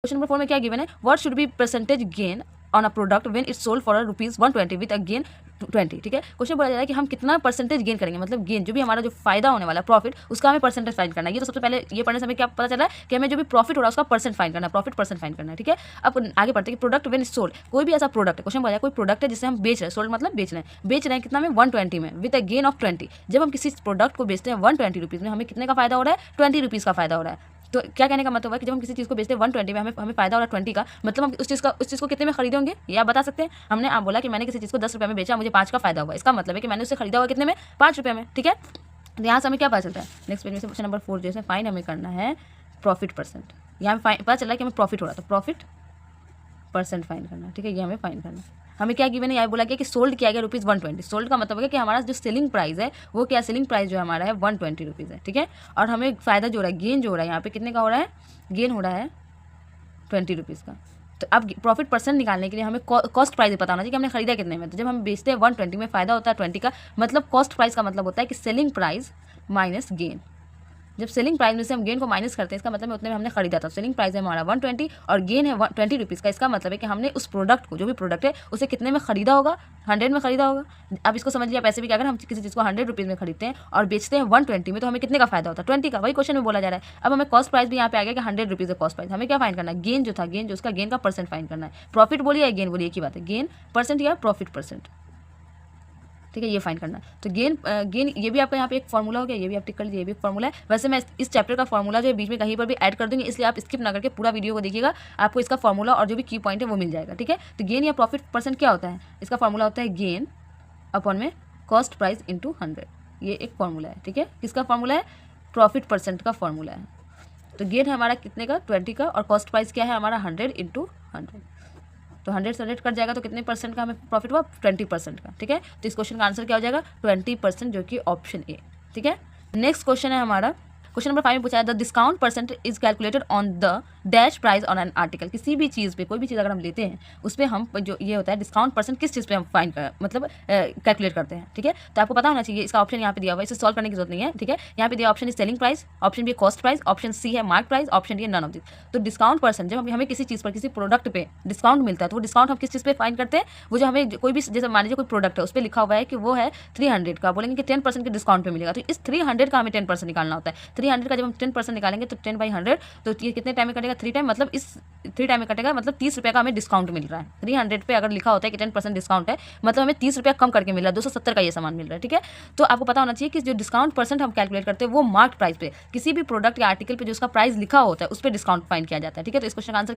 Question number 4 में क्या given है, what should be percentage gain on a product when it's sold for ₹120 with a gain 20। ठीक है, question बोला जा रहा है कि हम कितना परसेंटेज गेन करेंगे, मतलब गेन जो भी हमारा जो फायदा होने वाला प्रॉफिट, उसका हमें परसेंटेज फाइंड करना है। ये तो सबसे पहले ये पढ़ने से हमें क्या पता चला है कि हमें जो भी प्रॉफिट हो रहा है उसका परसेंट फाइंड करना है, प्रॉफिट परसेंट फाइंड करना है। ठीक है, अब आगे बढ़ते हैं कि प्रोडक्ट व्हेन सोल्ड, कोई भी ऐसा प्रोडक्ट है, क्वेश्चन बोला कोई प्रोडक्ट है जिसे हम बेच रहे हैं, सोल्ड मतलब बेच रहे हैं कितना में 120 में विद अ गेन ऑफ 20। जब हम किसी प्रोडक्ट को बेचते हैं 120 रुपीज़ में, हमें कितने का फायदा हो रहा है, 20 रुपीज़ का फायदा हो रहा है। तो क्या कहने का मतलब है कि जब हम किसी चीज़ को बेचते हैं 120 में, हमें फायदा हो रहा है 20 का, मतलब हम उस चीज़ को कितने में खरीदे होंगे, ये आप बता सकते हैं। हमने आप बोला कि मैंने किसी चीज़ को 10 रुपये में बेचा, मुझे 5 का फायदा हुआ, इसका मतलब है कि मैंने उसे खरीदा हुआ कितने में, 5 रुपये में। ठीक है, तो यहाँ से हमें क्या पता चलता है, नेक्स्ट पेज में से क्वेश्चन नंबर 4 जैसे फाइन हमें करना है प्रॉफिट परसेंट। यहाँ पे पता चला कि हमें प्रॉफिट हो रहा था, प्रॉफिट परसेंट फाइन करना। ठीक है, ये हमें फाइन करना है। हमें क्या गिवन है, यहाँ बोला गया कि सोल्ड किया गया ₹120। सोल्ड का मतलब है कि हमारा जो सेलिंग प्राइस है वो क्या, सेलिंग प्राइस जो हमारा है 120 रुपीज़ है। ठीक है, और हमें फ़ायदा जो हो रहा है, गेन जो हो रहा है यहाँ पे कितने का हो रहा है, गेन हो रहा है 20 रुपीज़ का। तो अब प्रॉफिट परसेंट निकालने के लिए हमें कॉस्ट प्राइस पता होना चाहिए कि हमने खरीदा कितने में। तो जब हम बेचते हैं 120 में, फ़ायदा होता है 20 का, मतलब कॉस्ट प्राइस का मतलब होता है कि सेलिंग प्राइस माइनस गेन। जब सेलिंग प्राइस में से हम गेन को माइनस करते हैं, इसका मतलब है उतने में हमने खरीदा था। सेलिंग प्राइस है हमारा 120 और गेन है 20 रुपीज़ का। इसका मतलब है कि हमने उस प्रोडक्ट को, जो भी प्रोडक्ट है, उसे कितने में खरीदा होगा, 100 में खरीदा होगा। अब इसको समझिए आप ऐसे भी कि अगर हम किसी चीज़ को 100 रुपीज़ में खरीदते हैं और बेचते हैं 120 में, तो हमें कितने का फायदा होता है, 20 का। वही क्वेश्चन में बोला जा रहा है। अब हमें कॉस्ट प्राइस भी यहाँ पे आ गया कि 100 रुपीज़ है कॉस्ट प्राइस। हमें क्या फाइंड करना है, गेन जो था, गेन जो उसका गेन का परसेंट फाइंड करना है। प्रॉफिट बोलिए या गेन बोलिए, एक ही बात है, गेन परसेंट या प्रॉफिट परसेंट। ठीक है, ये फाइंड करना। तो गेन ये भी आपका यहाँ पे एक फॉर्मूला हो गया, ये भी आप टिक कर लीजिए, ये भी एक फॉर्मूला है। वैसे मैं इस चैप्टर का फॉर्मूला जो है बीच में कहीं पर भी ऐड कर दूंगी, इसलिए आप स्किप ना करके पूरा वीडियो को देखिएगा, आपको इसका फॉर्मूला और जो भी की पॉइंट है वो मिल जाएगा। ठीक है, तो गेन या प्रॉफिट परसेंट क्या होता है, इसका फॉर्मूला होता है गेन अपॉन में कॉस्ट प्राइस इंटू 100। ये एक फॉर्मूला है। ठीक है, किसका फॉर्मूला है, प्रॉफिट परसेंट का फॉर्मूला है। तो गेन है हमारा कितने का, 20 का, और कॉस्ट प्राइस क्या है हमारा 100 इंटू 100। तो 100 से 100 कट जाएगा तो कितने परसेंट का हमें प्रॉफिट हुआ, 20% का। ठीक है, तो इस क्वेश्चन का आंसर क्या हो जाएगा, 20%, जो कि ऑप्शन ए। ठीक है, नेक्स्ट क्वेश्चन है हमारा, क्वेश्चन नंबर 5 में पूछा है the discount percent is calculated on the dash price on an article. किसी भी चीज़ पे, कोई भी चीज़ अगर हम लेते हैं, उस पर हम जो ये होता है डिस्काउंट परसेंट किस चीज़ पे हम फाइन कर मतलब कैलकुलेट करते हैं। ठीक है, तो आपको पता होना चाहिए, इसका ऑप्शन यहाँ पे दिया हुआ है, इसे सॉल्व करने की जरूरत नहीं है। ठीक है, यहाँ पे दिया option is selling price, option B cost price, option C है मार्क प्राइस, ऑप्शन डी है नन ऑफ दिस। तो डिस्काउंट परसेंट जब हमें किसी चीज़ पर, किसी प्रोडक्ट पे डिस्काउंट मिलता है, तो वो डिस्काउंट हम किस चीज़ पे फाइन करते हैं, वो जो हमें कोई भी, जैसे मान लीजिए कोई प्रोडक्ट है, उस पर लिखा हुआ है कि वो है 300 का, बोलेंगे कि 10% के डिस्काउंट पे मिलेगा। तो इस 300 का हमें 10% निकालना होता है। 300 का जब हम 10% निकालेंगे तो 10/100, तो ये कितने टाइम में कटेगा, 3 टाइम, मतलब इस 3 टाइम में कटेगा, मतलब 30 रुपये का हमें डिस्काउंट मिल रहा है। 300 पे अगर लिखा होता है कि 10% डिस्काउंट है, मतलब हमें 30 रुपया कम करके मिल रहा है, 270 का ये सामान मिल रहा है। ठीक है, तो आपको पता होना चाहिए कि जो डिस्काउंट परसेंट हम कैलकुलेट करते हैं वो मार्क प्राइस पे, किसी भी प्रोडक्ट या आर्टिकल पे जो उसका प्राइस लिखा होता है उस पर डिस्काउंट फाइन किया जाता है। ठीक है, तो इस क्वेश्चन का आंसर